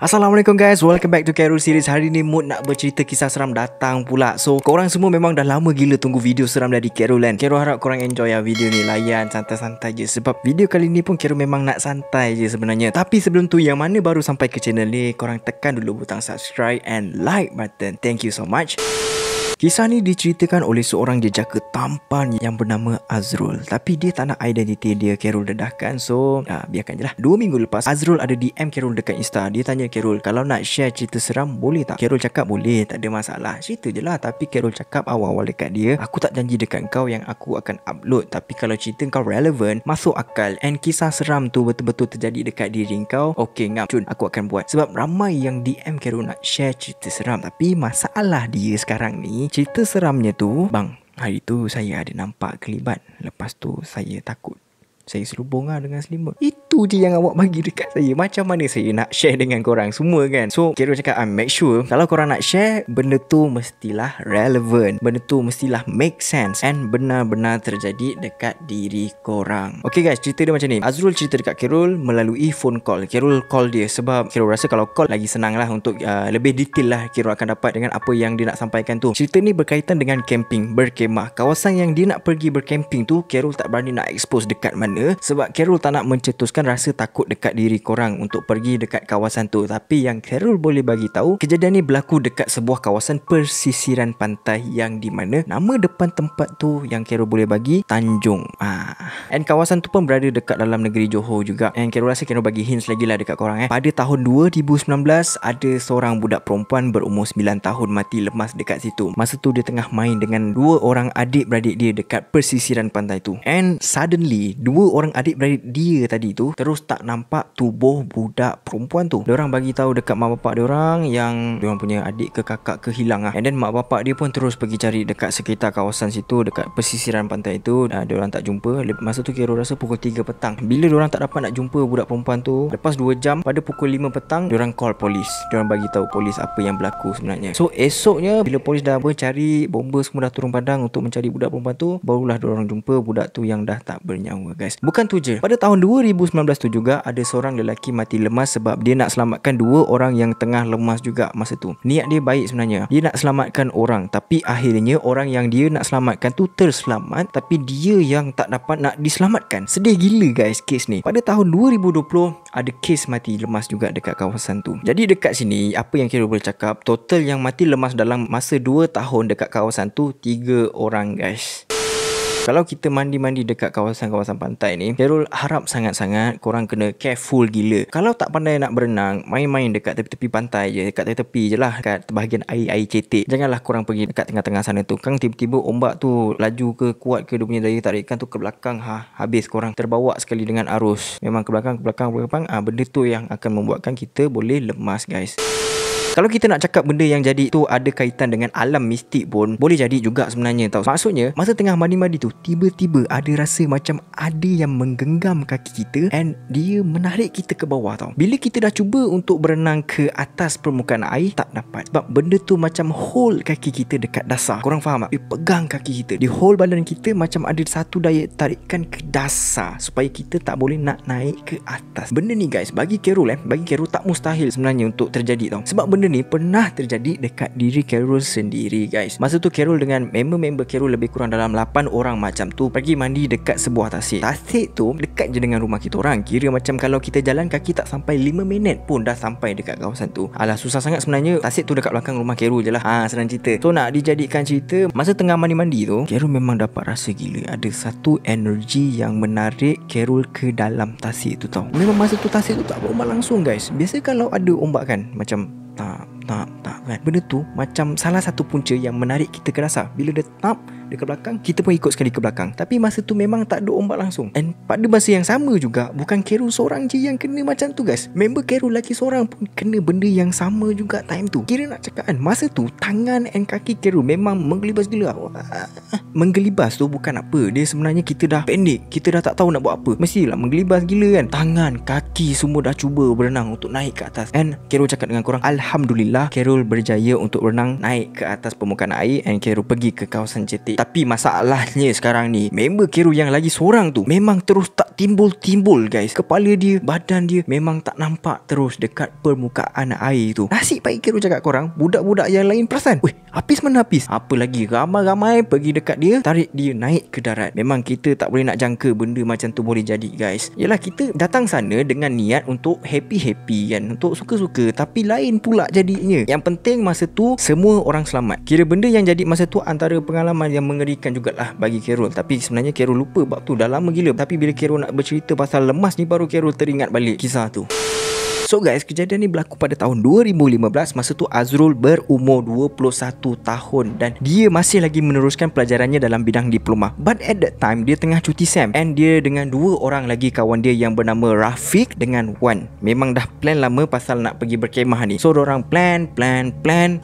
Assalamualaikum guys, welcome back to Carol Series. Hari ni mood nak bercerita kisah seram datang pula. So korang semua memang dah lama gila tunggu video seram dari Carol kan. Carol harap korang enjoy lah video ni. Layan santai-santai je. Sebab video kali ni pun Carol memang nak santai je sebenarnya. Tapi sebelum tu, yang mana baru sampai ke channel ni, korang tekan dulu butang subscribe and like button. Thank you so much. Kisah ni diceritakan oleh seorang jejaka tampan yang bernama Azrul. Tapi dia tak nak identiti dia Carol dedahkan. So biarkan je lah. 2 minggu lepas, Azrul ada DM Carol dekat Insta. Dia tanya Carol, kalau nak share cerita seram boleh tak? Carol cakap boleh, tak ada masalah, cerita je lah. Tapi Carol cakap awal-awal dekat dia, aku tak janji dekat kau yang aku akan upload. Tapi kalau cerita kau relevan, masuk akal, and kisah seram tu betul-betul terjadi dekat diri kau, okay ngap cun, aku akan buat. Sebab ramai yang DM Carol nak share cerita seram. Tapi masalah dia sekarang ni, cerita seramnya tu, bang, hari tu saya ada nampak kelibat. Lepas tu saya takut, saya selubung lah dengan selimut. Itu je yang awak bagi dekat saya. Macam mana saya nak share dengan korang semua kan? So Carol cakap, make sure kalau korang nak share, benda tu mestilah relevant, benda tu mestilah make sense, and benar-benar terjadi dekat diri korang. Okay guys, cerita dia macam ni. Azrul cerita dekat Carol melalui phone call. Carol call dia sebab Carol rasa kalau call lagi senang lah untuk lebih detail lah Carol akan dapat dengan apa yang dia nak sampaikan tu. Cerita ni berkaitan dengan camping, berkemah. Kawasan yang dia nak pergi bercamping tu, Carol tak berani nak expose dekat mana, sebab Carol tak nak mencetuskan rasa takut dekat diri korang untuk pergi dekat kawasan tu. Tapi yang Carol boleh bagi tahu, kejadian ni berlaku dekat sebuah kawasan persisiran pantai yang di mana nama depan tempat tu yang Carol boleh bagi Tanjung. And kawasan tu pun berada dekat dalam negeri Johor juga. And Carol rasa Carol bagi hints lagi lah dekat korang. Pada tahun 2019, ada seorang budak perempuan berumur 9 tahun mati lemas dekat situ. Masa tu dia tengah main dengan 2 orang adik-beradik dia dekat persisiran pantai tu. And suddenly, 2 orang adik-beradik dia tadi tu terus tak nampak tubuh budak perempuan tu. Diorang bagi tahu dekat mak bapak diorang yang diorang punya adik ke kakak ke hilang lah. And then mak bapak dia pun terus pergi cari dekat sekitar kawasan situ, dekat pesisiran pantai tu. Diorang tak jumpa. Masa tu Carol rasa pukul 3 petang. Bila diorang tak dapat nak jumpa budak perempuan tu, lepas 2 jam, pada pukul 5 petang, diorang call polis. Diorang bagi tahu polis apa yang berlaku sebenarnya. So esoknya, bila polis dah mencari, bomba semua dah turun padang untuk mencari budak perempuan tu, barulah diorang jumpa budak tu yang dah tak bernyawa guys. Bukan tu je. Pada tahun 2019 tu juga, ada seorang lelaki mati lemas sebab dia nak selamatkan 2 orang yang tengah lemas juga masa tu. Niat dia baik sebenarnya. Dia nak selamatkan orang, tapi akhirnya orang yang dia nak selamatkan tu terselamat, tapi dia yang tak dapat nak diselamatkan. Sedih gila guys kes ni. Pada tahun 2020, ada kes mati lemas juga dekat kawasan tu. Jadi dekat sini, apa yang Carol boleh cakap, total yang mati lemas dalam masa 2 tahun dekat kawasan tu 3 orang guys. Kalau kita mandi-mandi dekat kawasan-kawasan pantai ni, Carol harap sangat-sangat korang kena careful gila. Kalau tak pandai nak berenang, main-main dekat tepi-tepi pantai je, dekat tepi je lah, kat bahagian air-air cetek. Janganlah korang pergi dekat tengah-tengah sana tu. Kan tiba-tiba ombak tu laju ke kuat ke, dia punya daya tarikan tu ke belakang, habis korang terbawa sekali dengan arus. Memang ke belakang. Benda tu yang akan membuatkan kita boleh lemas guys. Kalau kita nak cakap benda yang jadi tu ada kaitan dengan alam mistik pun boleh jadi juga sebenarnya tau. Maksudnya, masa tengah mandi-mandi tu, tiba-tiba ada rasa macam ada yang menggenggam kaki kita and dia menarik kita ke bawah tau. Bila kita dah cuba untuk berenang ke atas permukaan air, tak dapat. Sebab benda tu macam hold kaki kita dekat dasar. Korang faham tak? Dia pegang kaki kita. Dia hold badan kita macam ada satu daya tarikan ke dasar supaya kita tak boleh nak naik ke atas. Benda ni guys, bagi Carol tak mustahil sebenarnya untuk terjadi tau. Sebab benda ni pernah terjadi dekat diri Carol sendiri guys. Masa tu Carol dengan member-member Carol lebih kurang dalam 8 orang macam tu pergi mandi dekat sebuah tasik. Tasik tu dekat je dengan rumah kita orang. Kira macam kalau kita jalan kaki tak sampai 5 minit pun dah sampai dekat kawasan tu. Alah, susah sangat sebenarnya. Tasik tu dekat belakang rumah Carol je lah. Senang cerita. So nak dijadikan cerita, masa tengah mandi-mandi tu, Carol memang dapat rasa gila. Ada satu energi yang menarik Carol ke dalam tasik tu tau. Memang masa tu tasik tu tak berombak langsung guys. Biasa kalau ada ombak kan, macam tak kan. Benda tu macam salah satu punca yang menarik kita ke dasar. Bila dia tap dekat belakang, kita pun ikut sekali ke belakang. Tapi masa tu memang tak ada ombak langsung. And pada masa yang sama juga, bukan Carol seorang je yang kena macam tu guys. Member Carol lagi seorang pun kena benda yang sama juga time tu. Kira nak cakap kan, masa tu tangan and kaki Carol memang menggelibas gila. Menggelibas tu bukan apa, dia sebenarnya kita dah pendek, kita dah tak tahu nak buat apa. Mestilah menggelibas gila kan. Tangan, kaki semua dah cuba berenang untuk naik ke atas. And Carol cakap dengan korang, Alhamdulillah Carol berjaya untuk berenang naik ke atas permukaan air and Carol pergi ke kawasan cetek. Tapi masalahnya sekarang ni, member Kero yang lagi seorang tu memang terus tak timbul-timbul guys. Kepala dia, badan dia memang tak nampak terus dekat permukaan air tu. Nasib baik Kero cakap korang, budak-budak yang lain perasan. Weh, Hafiz mana Hafiz? Apa lagi, ramai-ramai pergi dekat dia, tarik dia naik ke darat. Memang kita tak boleh nak jangka benda macam tu boleh jadi guys. Yelah, kita datang sana dengan niat untuk happy-happy kan, untuk suka-suka, tapi lain pula jadinya. Yang penting masa tu semua orang selamat. Kira benda yang jadi masa tu antara pengalaman yang mengerikan jugalah bagi Carol. Tapi sebenarnya Carol lupa bab tu dah lama gila. Tapi bila Carol nak bercerita pasal lemas ni, baru Carol teringat balik kisah tu. So guys, kejadian ni berlaku pada tahun 2015. Masa tu Azrul berumur 21 tahun dan dia masih lagi meneruskan pelajarannya dalam bidang diploma. But at that time, dia tengah cuti SEM and dia dengan dua orang lagi kawan dia yang bernama Rafiq dengan Wan. Memang dah plan lama pasal nak pergi berkemah ni. So dorang plan.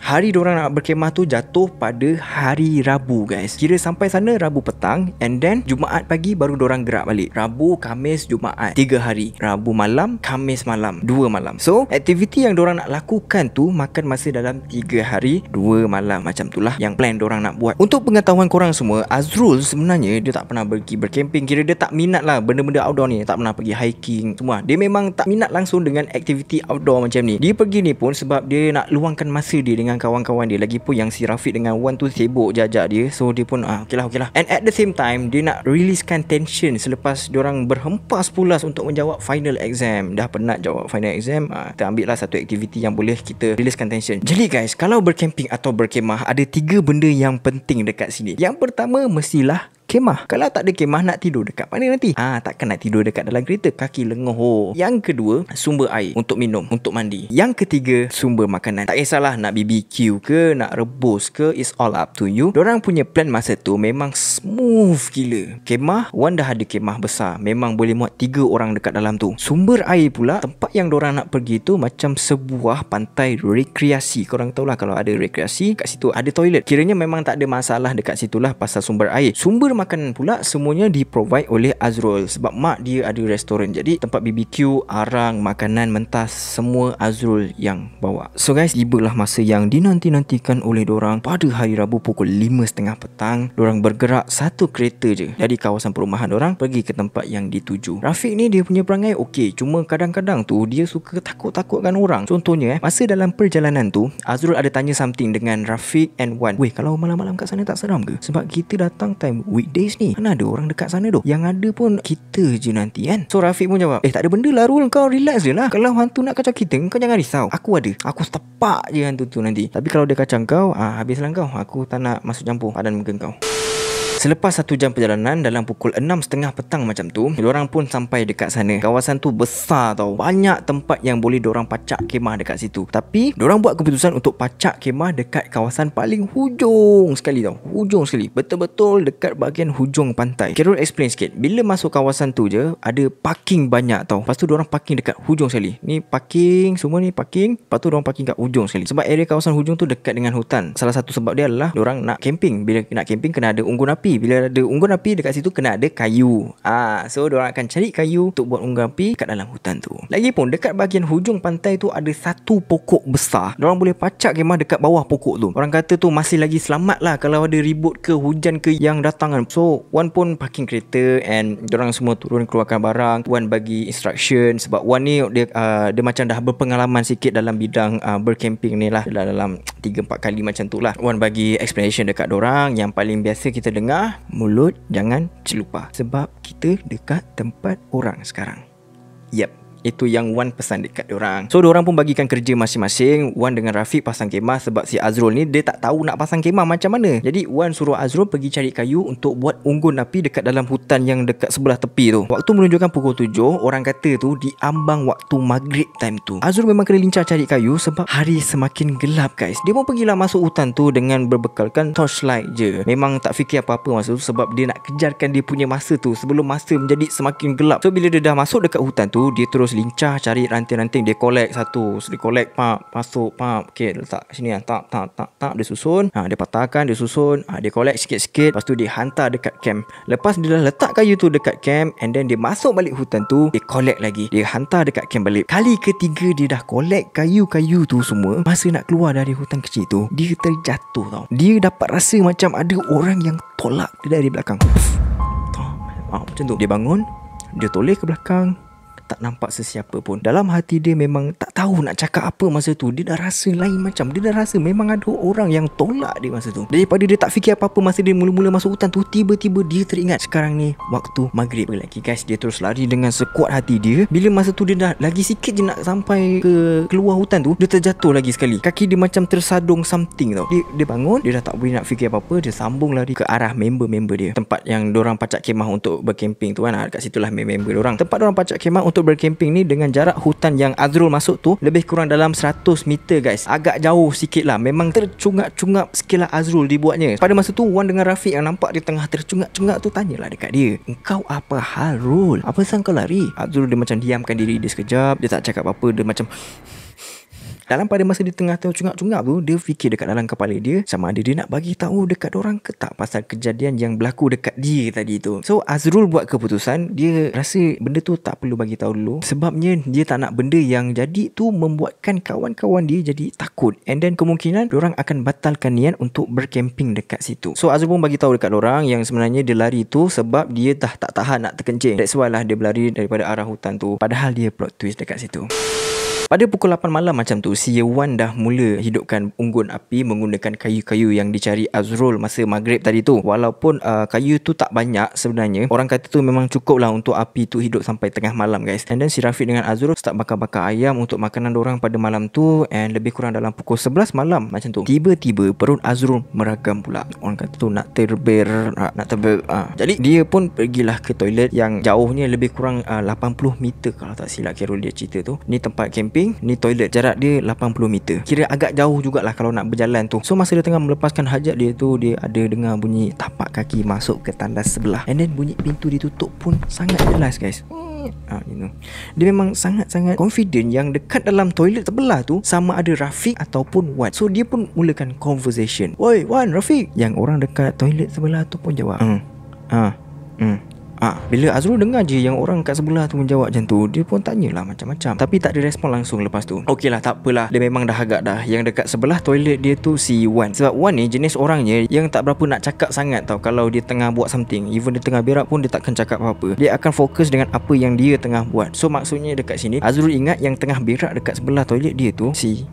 Hari dorang nak berkemah tu jatuh pada hari Rabu guys. Kira sampai sana Rabu petang and then Jumaat pagi baru dorang gerak balik. Rabu, Khamis, Jumaat, 3 hari. Rabu malam, Khamis malam, 2 malam. So aktiviti yang dorang nak lakukan tu makan masa dalam 3 hari 2 malam. Macam itulah yang plan dorang nak buat. Untuk pengetahuan korang semua, Azrul sebenarnya dia tak pernah pergi bercamping. Kira dia tak minat lah benda-benda outdoor ni. Tak pernah pergi hiking semua. Dia memang tak minat langsung dengan aktiviti outdoor macam ni. Dia pergi ni pun sebab dia nak luangkan masa dia dengan kawan-kawan dia. Lagipun yang si Rafiq dengan Wan tu sibuk jajak dia. So dia pun okey lah. And at the same time, dia nak releasekan tension selepas diorang berhempas pulas untuk menjawab final exam. Dah penat jawab final exam, kita ambil lah satu aktiviti yang boleh kita releasekan tension. Jadi guys, kalau bercamping atau berkemah, ada 3 benda yang penting dekat sini. Yang pertama mestilah kemah. Kalau tak ada kemah, nak tidur dekat mana nanti? Takkan nak tidur dekat dalam kereta, kaki lengoh. Yang kedua, sumber air untuk minum, untuk mandi. Yang ketiga, sumber makanan. Tak kisahlah nak BBQ ke, nak rebus ke, it's all up to you. Dorang punya plan masa tu memang smooth gila. Kemah, Wan dah ada kemah besar, memang boleh muat 3 orang dekat dalam tu. Sumber air pula, tempat yang dorang nak pergi tu macam sebuah pantai rekreasi. Korang tahulah kalau ada rekreasi, kat situ ada toilet. Kiranya memang tak ada masalah dekat situlah pasal sumber air. Sumber makanan pula semuanya di-provide oleh Azrul sebab mak dia ada restoran. Jadi tempat BBQ, arang, makanan mentah semua Azrul yang bawa. So guys, tibalah masa yang dinanti-nantikan oleh dorang. Pada hari Rabu pukul 5.30 petang, dorang bergerak satu kereta je dari kawasan perumahan dorang pergi ke tempat yang dituju. Rafiq ni dia punya perangai okey, cuma kadang-kadang tu dia suka takut-takutkan orang. Contohnya masa dalam perjalanan tu, Azrul ada tanya something dengan Rafiq and Wan. Weh, kalau malam-malam kat sana tak seram ke? Sebab kita datang time weekdays ni, mana ada orang dekat sana tu. Yang ada pun kita je nanti kan. So Rafiq pun jawab, tak ada benda lah Rul, kau relax je lah. Kalau hantu nak kacau kita, kau jangan risau. Aku ada, aku setepak je hantu tu nanti. Tapi kalau dia kacau kau, habislah kau. Aku tak nak masuk campur padan muka kau. Selepas 1 jam perjalanan, dalam pukul 6.30 petang macam tu, diorang pun sampai dekat sana. Kawasan tu besar tau, banyak tempat yang boleh diorang pacak kemah dekat situ. Tapi diorang buat keputusan untuk pacak kemah dekat kawasan paling hujung sekali tau. Hujung sekali, betul-betul dekat bahagian hujung pantai. Carol explain sikit. Bila masuk kawasan tu je, ada parking banyak tau. Lepas tu diorang parking dekat hujung sekali. Ni parking, semua ni parking. Lepas tu diorang parking kat hujung sekali. Sebab area kawasan hujung tu dekat dengan hutan. Salah satu sebab dia adalah diorang nak camping. Bila nak camping kena ada unggun api. Bila ada unggun api dekat situ kena ada kayu. So diorang akan cari kayu untuk buat unggun api kat dalam hutan tu. Lagipun dekat bahagian hujung pantai tu ada satu pokok besar. Diorang boleh pacak kemah dekat bawah pokok tu. Orang kata tu masih lagi selamat lah kalau ada ribut ke hujan ke yang datang kan. So Wan pun parking kereta and diorang semua turun keluarkan barang. Wan bagi instruction sebab Wan ni dia macam dah berpengalaman sikit dalam bidang bercamping ni lah. Dalam 3-4 kali macam tu lah. Wan bagi explanation dekat dorang. Yang paling biasa kita dengar, mulut jangan celupar sebab kita dekat tempat orang sekarang. Itu yang Wan pesan dekat diorang. So diorang pun bagikan kerja masing-masing. Wan dengan Rafiq pasang kemah sebab si Azrul ni dia tak tahu nak pasang kemah macam mana. Jadi Wan suruh Azrul pergi cari kayu untuk buat unggun api dekat dalam hutan yang dekat sebelah tepi tu. Waktu menunjukkan pukul 7, orang kata tu di ambang waktu maghrib time tu. Azrul memang kena lincah cari kayu sebab hari semakin gelap guys. Dia pun pergilah masuk hutan tu dengan berbekalkan torchlight je. Memang tak fikir apa-apa masa tu sebab dia nak kejarkan dia punya masa tu sebelum masa menjadi semakin gelap. So bila dia dah masuk dekat hutan tu, dia terus lincah cari ranting-ranting. Dia collect satu, dia collect, masuk, okay, letak sini lah, tak, dia susun, dia patahkan, dia susun, dia collect sikit-sikit. Lepas tu dia hantar dekat camp. Lepas dia dah letak kayu tu dekat camp, and then dia masuk balik hutan tu, dia collect lagi, dia hantar dekat camp balik. Kali ketiga dia dah collect kayu-kayu tu semua, masa nak keluar dari hutan kecil tu, dia terjatuh tau. Dia dapat rasa macam ada orang yang tolak dia dari belakang. Macam tu. Dia bangun, dia toleh ke belakang, tak nampak sesiapa pun. Dalam hati dia memang tak tahu nak cakap apa masa tu. Dia dah rasa lain macam. Dia dah rasa memang ada orang yang tolak dia masa tu. Daripada dia tak fikir apa-apa masa dia mula-mula masuk hutan tu, tiba-tiba dia teringat sekarang ni waktu maghrib lagi guys. Dia terus lari dengan sekuat hati dia. Bila masa tu dia dah lagi sikit je nak sampai ke keluar hutan tu, dia terjatuh lagi sekali. Kaki dia macam tersadung something tau. Dia bangun, dia dah tak boleh nak fikir apa-apa. Dia sambung lari ke arah member-member dia, tempat yang dorang pacak kemah untuk bercamping tu kan. Dekat situlah member dorang, tempat dorang pacak kemah untuk bercamping ni, dengan jarak hutan yang Azrul masuk tu lebih kurang dalam 100 meter guys. Agak jauh sikit lah. Memang tercungap-cungap sikit lah Azrul dibuatnya. Pada masa tu Wan dengan Rafiq yang nampak dia tengah tercungap-cungap tu tanyalah dekat dia, "Engkau apa hal Rul? Apa sang kau lari?" Azrul dia macam diamkan diri dia sekejap. Dia tak cakap apa-apa. Dia macam dalam pada masa di tengah cungap-cungap tu, dia fikir dekat dalam kepala dia, sama ada dia nak bagi tahu dekat orang ke tak pasal kejadian yang berlaku dekat dia tadi tu. So Azrul buat keputusan, dia rasa benda tu tak perlu bagi tahu dulu, sebabnya dia tak nak benda yang jadi tu membuatkan kawan-kawan dia jadi takut, and then kemungkinan orang akan batalkan niat untuk bercamping dekat situ. So Azrul pun bagi tahu dekat orang yang sebenarnya dia lari tu sebab dia dah tak tahan nak terkencing. That's why lah dia berlari daripada arah hutan tu. Padahal dia plot twist dekat situ. Pada pukul 8 malam macam tu, si Wan dah mula hidupkan unggun api menggunakan kayu-kayu yang dicari Azrul masa maghrib tadi tu. Walaupun kayu tu tak banyak sebenarnya, orang kata tu memang cukup lah untuk api tu hidup sampai tengah malam guys. And then si Rafiq dengan Azrul start bakar-bakar ayam untuk makanan dorang pada malam tu. And lebih kurang dalam pukul 11 malam macam tu, tiba-tiba perut Azrul meragam pula. Orang kata tu nak terber. Jadi dia pun pergilah ke toilet yang jauhnya lebih kurang 80 meter kalau tak silap Khairul dia cerita tu. Ni tempat camping, ni toilet, jarak dia 80 meter. Kira agak jauh jugalah kalau nak berjalan tu. So masa dia tengah melepaskan hajat dia tu, dia ada dengar bunyi tapak kaki masuk ke tandas sebelah. And then bunyi pintu ditutup pun sangat jelas guys. Dia memang sangat-sangat confident yang dekat dalam toilet sebelah tu sama ada Rafiq ataupun Wan. So dia pun mulakan conversation. "Oi Wan, Rafiq." Yang orang dekat toilet sebelah tu pun jawab bila Azrul dengar je yang orang kat sebelah tu menjawab macam tu, dia pun tanyalah macam-macam, tapi tak ada respon langsung lepas tu. Okey lah, tak apalah. Dia memang dah agak dah. Yang dekat sebelah toilet dia tu si Wan. Sebab Wan ni jenis orangnya yang tak berapa nak cakap sangat tau. Kalau dia tengah buat something, even dia tengah berak pun dia takkan cakap apa-apa. Dia akan fokus dengan apa yang dia tengah buat. So maksudnya dekat sini Azrul ingat yang tengah berak dekat sebelah toilet dia tu si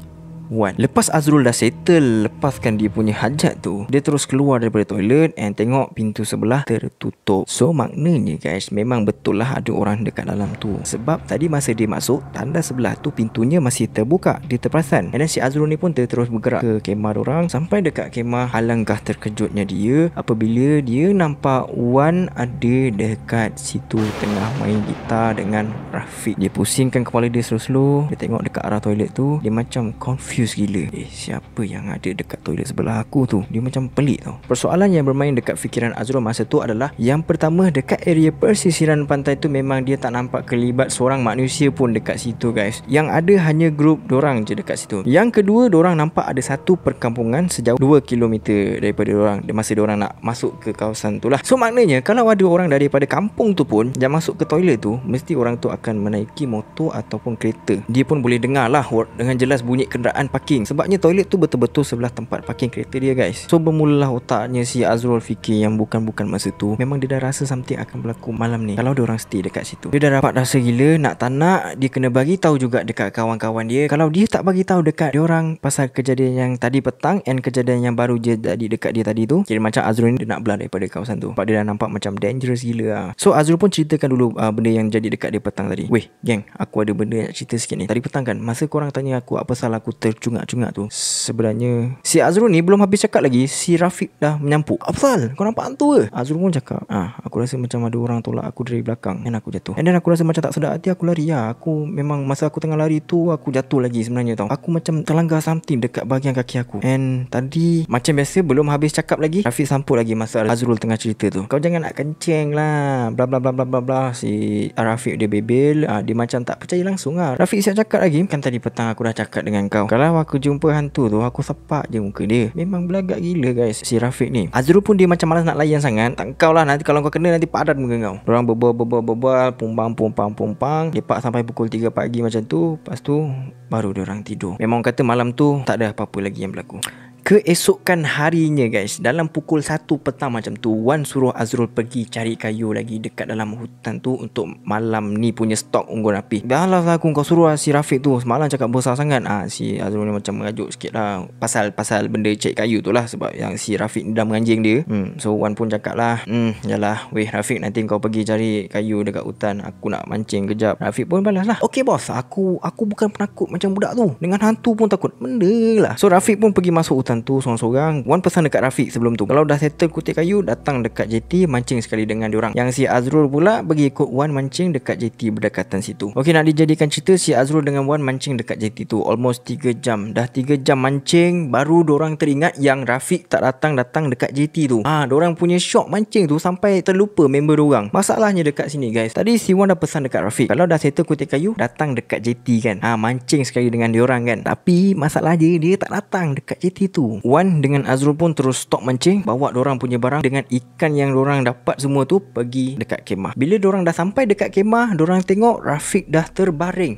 Wan. Lepas Azrul dah settle lepaskan dia punya hajat tu, dia terus keluar daripada toilet and tengok pintu sebelah tertutup. So maknanya guys, memang betul lah ada orang dekat dalam tu. Sebab tadi masa dia masuk, tandas sebelah tu pintunya masih terbuka, dia terperasan. And then si Azrul ni pun terus bergerak ke kemah orang. Sampai dekat kemah, alangkah terkejutnya dia apabila dia nampak Wan ada dekat situ tengah main gitar dengan Rafiq. Dia pusingkan kepala dia slow-slow. Dia tengok dekat arah toilet tu, dia macam confused gila. Siapa yang ada dekat toilet sebelah aku tu? Dia macam pelik tau. Persoalan yang bermain dekat fikiran Azrul masa tu adalah, yang pertama, dekat area persisiran pantai tu memang dia tak nampak kelibat seorang manusia pun dekat situ guys. Yang ada hanya grup dorang je dekat situ. Yang kedua, dorang nampak ada satu perkampungan sejauh 2 km daripada dorang masa dorang nak masuk ke kawasan tu lah. So maknanya kalau ada orang daripada kampung tu pun yang masuk ke toilet tu, mesti orang tu akan menaiki motor ataupun kereta. Dia pun boleh dengar lah dengan jelas bunyi kenderaan parking, sebabnya toilet tu betul-betul sebelah tempat parking kereta dia guys. So bermulalah otaknya si Azrul fikir yang bukan-bukan masa tu. Memang dia dah rasa something akan berlaku malam ni kalau dia orang stay dekat situ. Dia dah dapat rasa gila, nak tak nak dia kena bagi tahu juga dekat kawan-kawan dia. Kalau dia tak bagi tahu dekat dia orang pasal kejadian yang tadi petang and kejadian yang baru je jadi dekat dia tadi tu, kira macam Azrul ni dia nak belah daripada kawasan tu. Sebab dia dah nampak macam dangerous gila lah. So Azrul pun ceritakan dulu benda yang jadi dekat dia petang tadi. "Weh geng, aku ada benda nak cerita sikit ni. Tadi petang kan, masa korang tanya aku apa salah aku tercungak-cungak tu, sebenarnya si Azrul ni belum habis cakap lagi, si Rafiq dah menyampuk. Apasal? Kau nampak hantu ke? Azrul pun cakap, aku rasa macam ada orang tolak aku dari belakang dan aku jatuh. And then aku rasa macam tak sedar hati aku lari lah. Aku memang masa aku tengah lari tu aku jatuh lagi sebenarnya tau. Aku macam terlanggar something dekat bahagian kaki aku. And tadi macam biasa belum habis cakap lagi, Rafiq sampuk lagi masa Azrul tengah cerita tu. Kau jangan nak kencing lah, bla bla bla bla bla bla. Si Rafiq dia bebel, dia macam tak percaya langsung lah. Rafiq siap cakap lagi, kan tadi petang aku dah cakap dengan kau, kalau aku jumpa hantu tu aku sepak je muka dia. Memang belagak gila guys si Rafiq ni. Azrul pun dia macam malas nak layan sangat. Tak kau lah, nanti kalau kau kena nanti padat muka kau. Diorang berbual pumpang lepak sampai pukul 3 pagi macam tu. Lepas tu baru diorang tidur. Memang kata malam tu tak ada apa-apa lagi yang berlaku. Keesokan harinya guys, dalam pukul 1 petang macam tu, Wan suruh Azrul pergi cari kayu lagi dekat dalam hutan tu untuk malam ni punya stok unggun api. Dah lah aku, kau suruh si Rafiq tu semalam cakap besar sangat. Si Azrul ni macam mengajuk sikit lah pasal benda cari kayu tu lah, sebab yang si Rafiq ni dah menganjing dia. So Wan pun cakap lah, yalah weh Rafiq, nanti kau pergi cari kayu dekat hutan, aku nak mancing kejap. Rafiq pun balas lah, okey bos, aku bukan penakut macam budak tu, dengan hantu pun takut, benda lah. So Rafiq pun pergi masuk hutan tu sorang-sorang. Wan pesan dekat Rafiq sebelum tu, kalau dah settle kutip kayu, datang dekat JT mancing sekali dengan diorang. Yang si Azrul pula pergi ikut Wan mancing dekat JT berdekatan situ. Okey, nak dijadikan cerita, si Azrul dengan Wan mancing dekat JT tu almost 3 jam. Dah 3 jam mancing, baru diorang teringat yang Rafiq tak datang dekat JT tu. Diorang punya shock mancing tu sampai terlupa member diorang. Masalahnya dekat sini guys, tadi si Wan dah pesan dekat Rafiq, kalau dah settle kutip kayu, datang dekat JT kan, mancing sekali dengan diorang kan. Tapi masalah dia tak datang dekat JT tu. Wan dengan Azrul pun terus stop mancing, bawa dorang punya barang dengan ikan yang dorang dapat semua tu pergi dekat kemah. Bila dorang dah sampai dekat kemah, dorang tengok Rafiq dah terbaring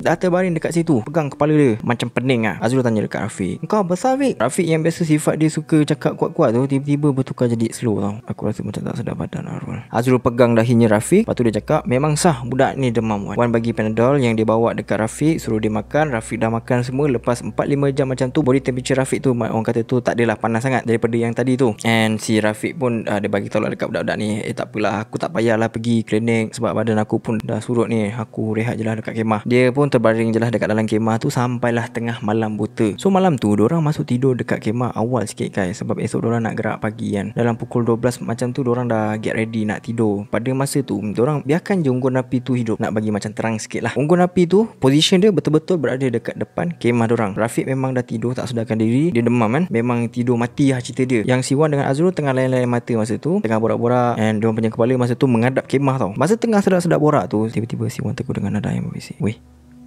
dekat situ, pegang kepala dia macam pening lah. Azrul tanya dekat Rafiq, kau besar Rafiq? Rafiq yang biasa sifat dia suka cakap kuat-kuat tu, tiba-tiba bertukar jadi slow tau. Aku rasa macam tak sedar badan Azrul. Azrul pegang dahinya Rafiq, lepas tu dia cakap, memang sah budak ni demam. Wan bagi Panadol yang dia bawa dekat Rafiq, suruh dia makan. Rafiq dah makan semua. Lepas 4-5 jam macam tu, body temperature Rafiq tu orang kata tu tak adalah panas sangat daripada yang tadi tu. And si Rafiq pun dia bagi tolak dekat budak-budak ni, tak apalah, aku tak payahlah pergi klinik sebab badan aku pun dah surut ni, aku rehat je lah dekat kemah. Dia pun terbaring je lah dekat dalam kemah tu sampailah tengah malam buta. So malam tu dorang masuk tidur dekat kemah awal sikit guys, sebab esok dorang nak gerak pagi kan. Dalam pukul 12 macam tu dorang dah get ready nak tidur. Pada masa tu dorang biarkan je unggun api tu hidup, nak bagi macam terang sikit lah. Unggun api tu position dia betul-betul berada dekat depan kemah dorang. Rafiq memang dah tidur tak sedarkan diri, dia demam kan, memang tidur mati lah cerita dia. Yang si Wan dengan Azrul tengah layan-layan mata masa tu, tengah borak-borak, and diorang punya kepala masa tu menghadap kemah tau. Masa tengah sedap-sedap borak tu, tiba-tiba si Wan tegur dengan nada yang berbisik, weh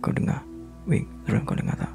kau dengar? Weh Azrul, kau dengar tak?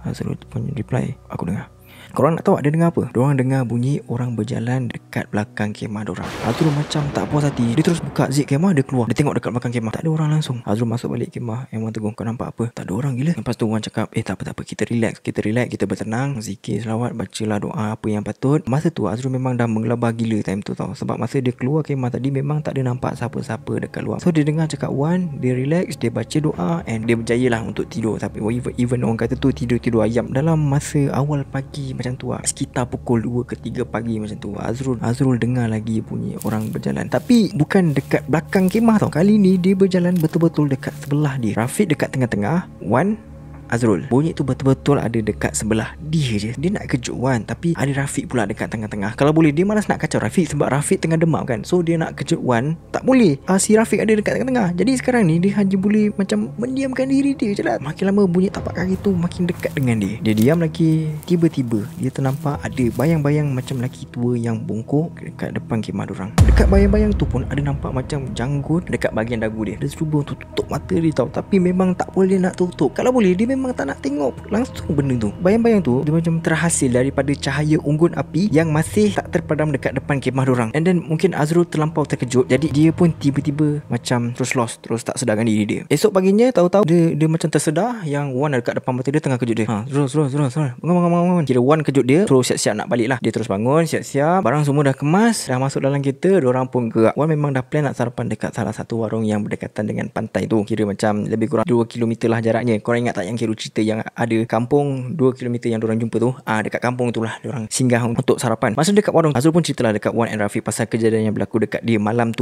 Azrul pun reply, aku dengar. Korang nak tahu ada dengar apa? Diorang dengar bunyi orang berjalan dekat belakang kemah diorang. Azrul macam tak puas hati, dia terus buka zip kemah, dia keluar, dia tengok dekat belakang kemah, tak ada orang langsung. Azrul masuk balik kemah, yang Wan tegur, kau nampak apa? Tak ada orang gila. Lepas tu Wan cakap, tak apa, kita relax, kita bertenang, zikir, selawat, bacalah doa apa yang patut. Masa tu Azrul memang dah menggelabah gila time tu tau, sebab masa dia keluar kemah tadi memang tak ada nampak siapa-siapa dekat luar. So dia dengar cakap Wan, dia relax, dia baca doa, and dia berjaya lah untuk tidur. Tapi even orang kata tu tidur ayam. Dalam masa awal pagi macam tu lah, sekitar pukul 2 ke 3 pagi macam tu, Azrul dengar lagi bunyi orang berjalan, tapi bukan dekat belakang kemah tau. Kali ni dia berjalan betul-betul dekat sebelah dia. Rafiq dekat tengah-tengah, Wan, Azrul. Bunyi tu betul-betul ada dekat sebelah dia je. Dia nak kejut Wan, tapi ada Rafiq pula dekat tengah-tengah. Kalau boleh dia malas nak kacau Rafiq sebab Rafiq tengah demam kan. So dia nak kejut Wan, tak boleh. Si Rafiq ada dekat tengah-tengah. Jadi sekarang ni dia hanya boleh macam mendiamkan diri dia je lah. Makin lama bunyi tapak kaki tu makin dekat dengan dia. Dia diam lagi. Tiba-tiba dia ternampak ada bayang-bayang macam lelaki tua yang bongkok dekat depan kemah dorang. Dekat bayang-bayang tu pun ada nampak macam janggut dekat bahagian dagu dia. Dia cuba untuk tutup mata dia tau, tapi memang tak boleh nak tutup. Kalau boleh dia memang tak nak tengok langsung benda tu. Bayang-bayang tu dia macam terhasil daripada cahaya unggun api yang masih tak terpadam dekat depan kemah dorang. And then mungkin Azrul terlampau terkejut, jadi dia pun tiba-tiba macam terus lost, terus tak sedarkan diri dia. Esok paginya tahu-tahu dia macam tersedar yang Wan dekat depan mata dia tengah kejut dia. Terus bangun. Kira Wan kejut dia, terus siap-siap nak balik lah. Dia terus bangun, siap-siap, barang semua dah kemas, dah masuk dalam kereta, dorang pun gerak. Wan memang dah plan nak sarapan dekat salah satu warung yang berdekatan dengan pantai tu. Kira macam lebih kurang 2 km lah jaraknya. Korang ingat tak yang Carol cerita yang ada kampung 2 kilometer yang diorang jumpa tu. Dekat kampung tu lah diorang singgah untuk sarapan. Masa dekat warung, Azrul pun ceritalah dekat Wan and Rafiq pasal kejadian yang berlaku dekat dia malam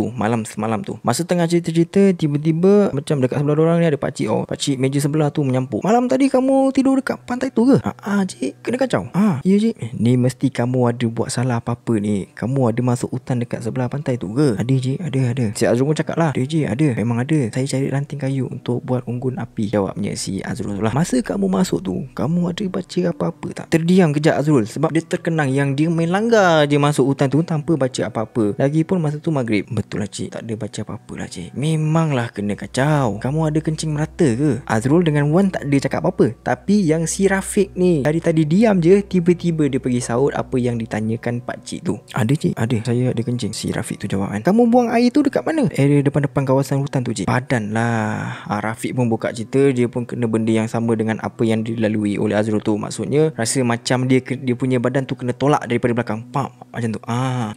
semalam tu. Masa tengah cerita-cerita, tiba-tiba macam dekat sebelah diorang ni ada pakcik. Pakcik meja sebelah tu menyampuk. Malam tadi kamu tidur dekat pantai tu ke? Cik, kena kacau. Ya cik. Ni mesti kamu ada buat salah apa-apa ni. Kamu ada masuk hutan dekat sebelah pantai tu ke? Ada cik, ada. Si Azrul pun cakap lah, ada cik, ada. Memang ada. Saya cari ranting kayu untuk buat unggun api. Jawabnya si Azrul lah. Masa kamu masuk tu, kamu ada baca apa-apa tak? Terdiam kejap Azrul sebab dia terkenang yang dia main langgar je masuk hutan tu tanpa baca apa-apa. Lagipun masa tu maghrib. Betul lah cik, tak ada baca apa-apa lah cik. Memanglah kena kacau. Kamu ada kencing merata ke? Azrul dengan Wan tak ada cakap apa-apa. Tapi yang si Rafiq ni dari tadi diam je, tiba-tiba dia pergi sahut apa yang ditanyakan pakcik tu. Ada cik, ada. Saya ada kencing. Si Rafiq tu jawab kan. Kamu buang air tu dekat mana? Area depan-depan kawasan hutan tu cik. Padan lah. Rafiq pun buka cerita, dia pun kena benda yang sama dengan apa yang dilalui oleh Azrul tu. Maksudnya rasa macam dia punya badan tu kena tolak daripada belakang. Macam tu.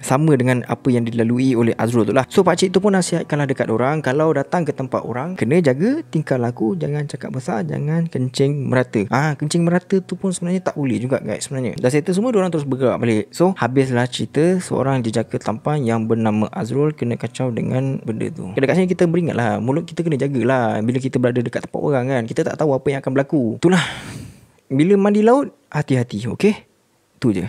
Sama dengan apa yang dilalui oleh Azrul tu lah. So pakcik tu pun nasihatkanlah dekat orang, kalau datang ke tempat orang, kena jaga tingkah laku, jangan cakap besar, jangan kencing merata. Kencing merata tu pun sebenarnya tak boleh juga guys sebenarnya. Dah settle semua, diorang terus bergerak balik. So habislah cerita seorang jejaka tampan yang bernama Azrul kena kacau dengan benda tu. Dekat sini kita beringat lah, mulut kita kena jagalah bila kita berada dekat tempat orang kan. Kita tak tahu apa yang akan berlaku. Itulah, bila mandi laut, hati-hati, okey? Tu je.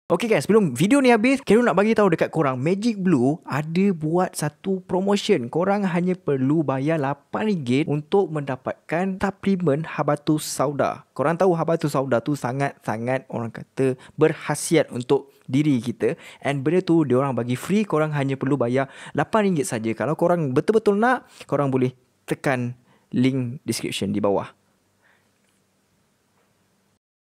Okay guys, sebelum video ni habis, Carol nak bagi tahu dekat korang, Magic Blue ada buat satu promotion. Korang hanya perlu bayar RM8 untuk mendapatkan suplemen Habatus Sauda. Korang tahu Habatus Sauda tu sangat-sangat orang kata berkhasiat untuk diri kita, and benda tu diorang bagi free. Korang hanya perlu bayar RM8 saja. Kalau korang betul-betul nak, korang boleh tekan link description di bawah.